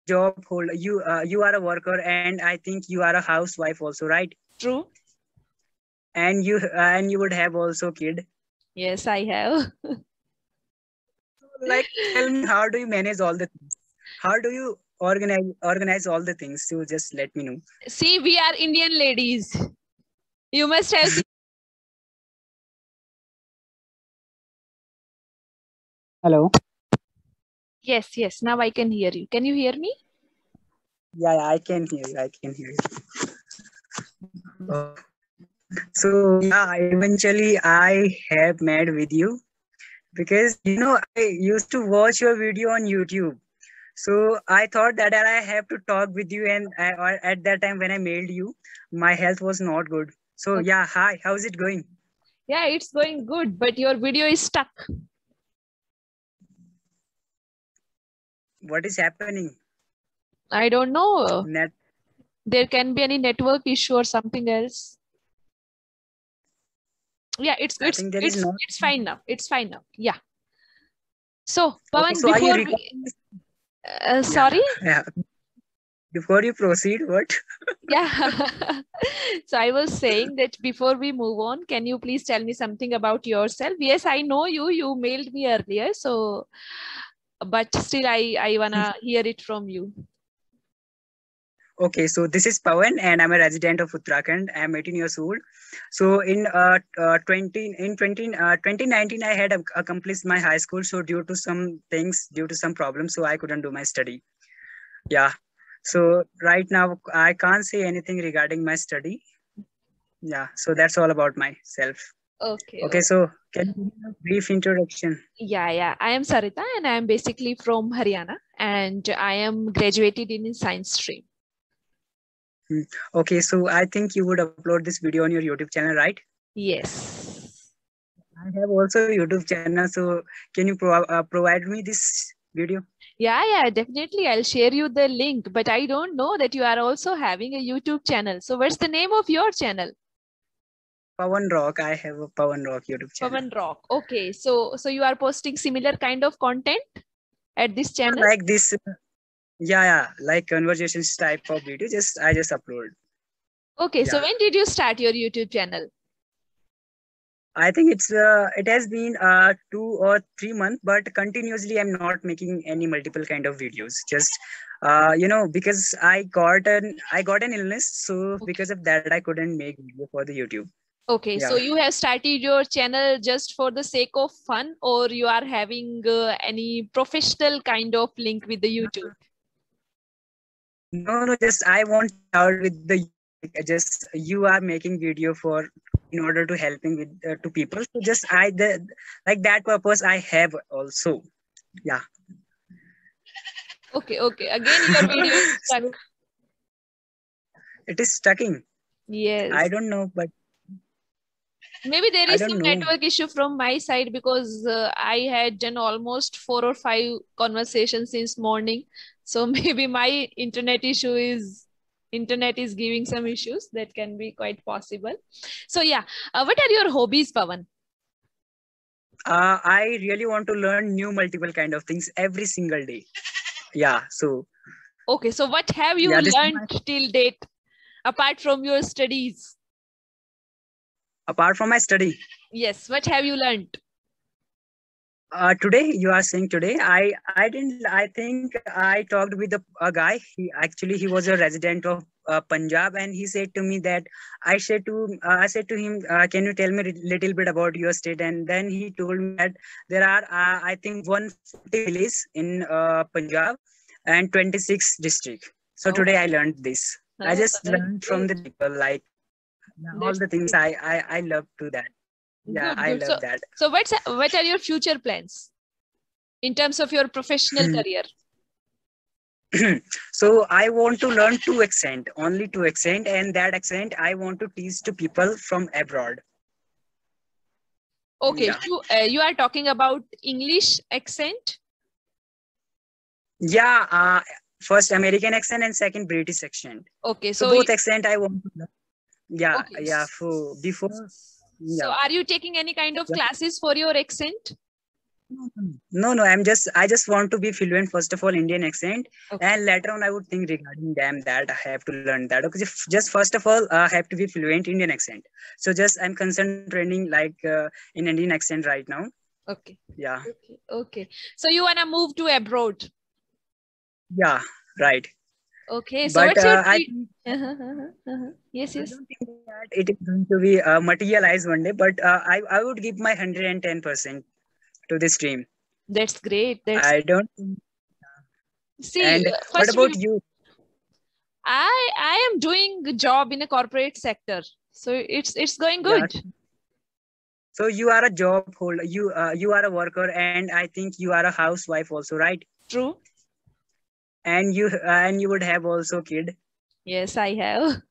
job holder. You are a worker, and I think you are a housewife also, right? True. And you would have also kid. Yes, I have. Like, tell me, how do you manage all the things? How do you organize all the things? So just let me know. See, we are Indian ladies. You must have seen. Hello. Yes, yes. Now I can hear you. Can you hear me? Yeah, I can hear you. I can hear you. Oh. So yeah, eventually I have met with you because I used to watch your video on YouTube. So I thought that I have to talk with you, and or at that time when I mailed you, my health was not good. So Okay. yeah, hi, how's it going? Yeah, it's going good, but your video is stuck. What is happening? I don't know. Net. There can be any network issue or something else. Yeah, I think there is not. it's fine now. It's fine now. Yeah. So, Okay, Pawan, so are you before recording? Yeah, sorry. yeah. Before you proceed, what? Yeah. So I was saying that before we move on, can you please tell me something about yourself? Yes, I know you. You mailed me earlier, so but still I wanna hear it from you. Okay, so this is Pawan, and I'm a resident of Uttarakhand. I'm 18 years old. So in 2019, I had accomplished my high school. So due to some things, due to some problems, so I couldn't do my study. Yeah. So right now, I can't say anything regarding my study. Yeah. So that's all about myself. Okay. Okay. So can you give me a brief introduction? Yeah. I am Sarita, and I am basically from Haryana, and I am graduated in science stream. Okay. So I think you would upload this video on your YouTube channel, right? Yes. I have also a YouTube channel. So can you provide me this video? Yeah, definitely. I'll share you the link, but I don't know that you are also having a YouTube channel. So what's the name of your channel? Pawan Rock. I have a Pawan Rock YouTube channel. Pawan Rock. Okay. So you are posting similar kind of content at this channel? Like this, yeah, like conversations type of video. I just upload. Okay. So Yeah. when did you start your YouTube channel? I think it has been 2 or 3 months, but continuously I'm not making any multiple kind of videos. Just because I got an illness, so Okay. because of that I couldn't make video for the YouTube. Okay, Yeah. so you have started your channel just for the sake of fun, or you are having any professional kind of link with the YouTube? No, just I want to start with the just you are making video for in order to helping with to people. So just like that purpose I have also. Yeah. Okay. Again, your video is stuck. So it is stucking. Yes. I don't know, but Maybe there I is don't some know. network issue from my side because I had done almost 4 or 5 conversations since morning. So maybe my internet is giving some issues. That can be quite possible. So yeah, what are your hobbies, Pawan? I really want to learn new multiple kind of things every single day. Yeah. So Okay, so what have you yeah, this is learned till date apart from your studies? apart from my study. Yes, what have you learned? Today you are saying today. I think I talked with a guy. He was a resident of Punjab, and he said to me that I said to him, can you tell me a little bit about your state? And then he told me that there are I think 140 villages in Punjab and 26 district. So Oh, today I learned this. I just that's learned from good. the people, like all That's the things. great. I love to that. Yeah, I Good. love that. So what are your future plans in terms of your professional career? So I want to learn to accent, only to accent, and that accent I want to teach to people from abroad. Okay, Yeah. you are talking about English accent. Yeah. First American accent and second British accent. Okay, So so both accent I want to learn. Yeah. okay. Yeah. For before. So Yeah. are you taking any kind of classes for your accent? No. I just want to be fluent, first of all, Indian accent. Okay. And later on, I would think regarding them that I have to learn that. Okay, just first of all, I have to be fluent Indian accent. So just I'm concentrating like in Indian accent right now. Okay. Yeah. Okay. So you wanna move to abroad? Yeah. Right. Okay. So But what's your I dream? Yes. I Yes. don't think that it is going to be materialized one day, but I would give my 110% to this dream. That's great. I don't think. See. And what First, about you? I am doing a job in a corporate sector, so it's going Yeah. good. So you are a job holder. You are a worker, and I think you are a housewife also, right? True. And you would have also kid. Yes, I have.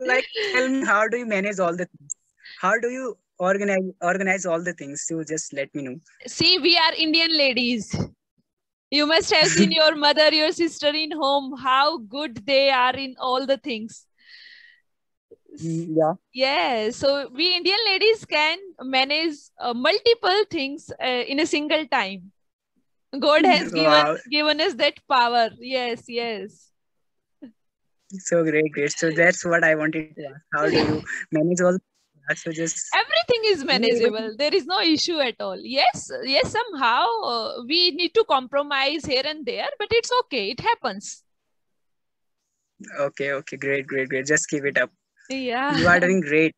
Like, tell me, how do you manage all the things? How do you organize all the things? So just let me know. See, we are Indian ladies. You must have seen your mother, your sister in home, how good they are in all the things. Yeah. Yeah, so we Indian ladies can manage multiple things in a single time. God has Wow. given us that power. Yes, yes. So great. So that's what I wanted to ask. How do you manage all? So just Everything is manageable. There is no issue at all. Yes, somehow we need to compromise here and there, but it's okay. It happens. okay. Great. Just keep it up. Yeah. You are doing great.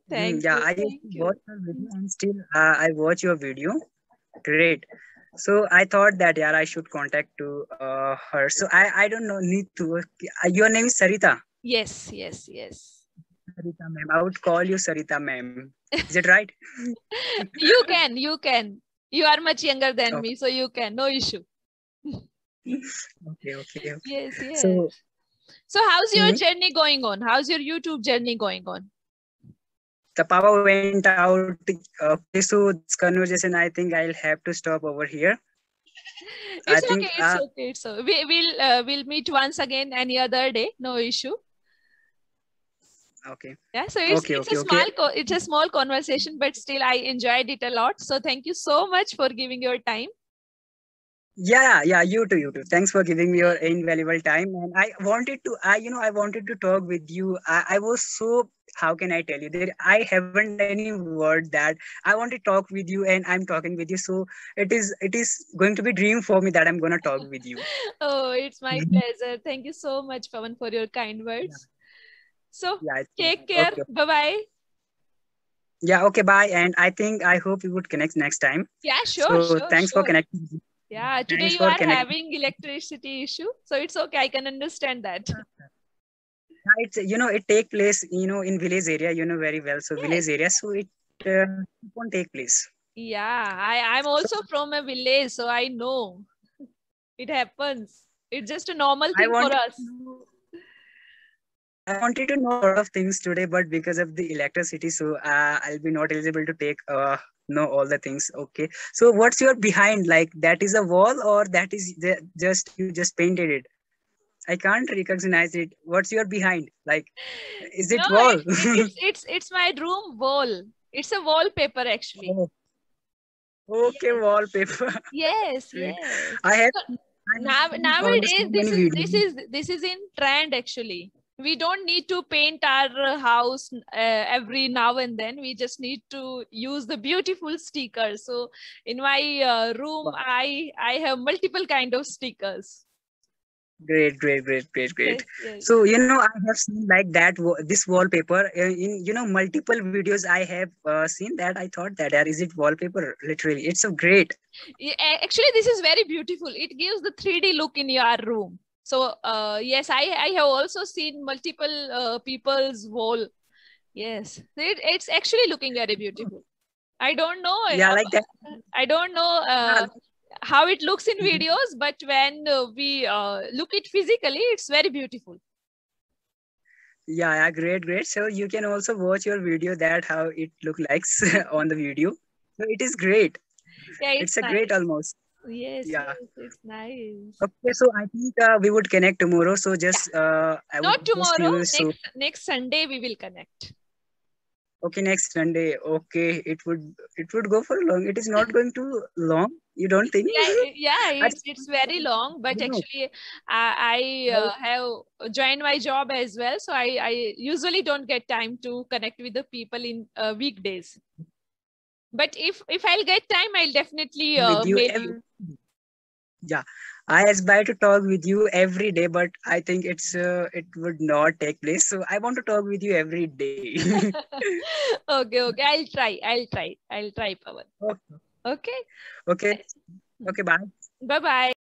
Thank Yeah, you. I used Thank to you. watch your video and still I watch your video. Great. So I thought that yeah, I should contact to her. So I don't know need to. Your name is Sarita. Yes, yes, yes. Sarita ma'am. I would call you Sarita ma'am. Is it right? You can. You are much younger than Okay. me, so you can. No issue. Okay. Yes, yes. So So how's your journey going on? How's your YouTube journey going on? the power went out. Okay, so this conversation, I think I'll have to stop over here. It's okay. It's okay. It's okay. We'll meet once again any other day. No issue. Okay. Yeah. So it's a small conversation, but still I enjoyed it a lot. So thank you so much for giving your time. Yeah, you too. Thanks for giving me your invaluable time. And I wanted to talk with you. I was so, how can I tell you that I haven't any word that I want to talk with you and I'm talking with you. So it is going to be dream for me that I'm going to talk with you. Oh, it's my pleasure. Thank you so much, Pawan, for your kind words. So take care. Okay. Bye-bye. Yeah, okay, bye. And I hope we would connect next time. Yeah, sure. So thanks for connecting. Yeah, today you are having electricity issue, so it's okay. I can understand that. It's it take place in village area very well. So village area, so it won't take place. Yeah, I'm also from a village, so I know it happens. It's just a normal thing for us. I wanted to know a lot of things today, but because of the electricity, so I'll be not eligible to take know all the things. Okay, so what's your behind? Like that is a wall, or that is just you just painted it? I can't recognize it. What's your behind? Like, is it wall? It's my room wall. It's a wallpaper actually. Oh. Okay, yes. Wallpaper. Yes. I have nowadays this is in trend actually. We don't need to paint our house every now and then. We just need to use the beautiful stickers. So in my room, wow. I have multiple kind of stickers. Great. Yes. So I have seen like that this wallpaper in multiple videos. I have seen that. I thought that is it wallpaper? Literally, it's so great. Actually, this is very beautiful. It gives the 3D look in your room. So yes, I have also seen multiple people's wall. Yes, it's actually looking very beautiful. I don't know. Yeah, like that. I don't know how it looks in videos, but when we look it physically, it's very beautiful. Yeah, great. So you can also watch your video that how it look like on the video. So it is great. Yeah, it's a great almost. Yes, yeah. Yes, it's nice. Okay, so I think we would connect tomorrow. So just not tomorrow. Next Sunday we will connect. Okay, next Sunday. Okay, it would go for long. It is not going to long. You don't think? Yeah, Actually, it's very long, but you know, actually I have joined my job as well, so I usually don't get time to connect with the people in weekdays. But if I'll get time, I'll definitely with you mail you. every, yeah, I aspire to talk with you every day, but I think it would not take place. So I want to talk with you every day. Okay, okay, I'll try, Pawan. Okay, Okay, okay, okay. Bye. bye bye.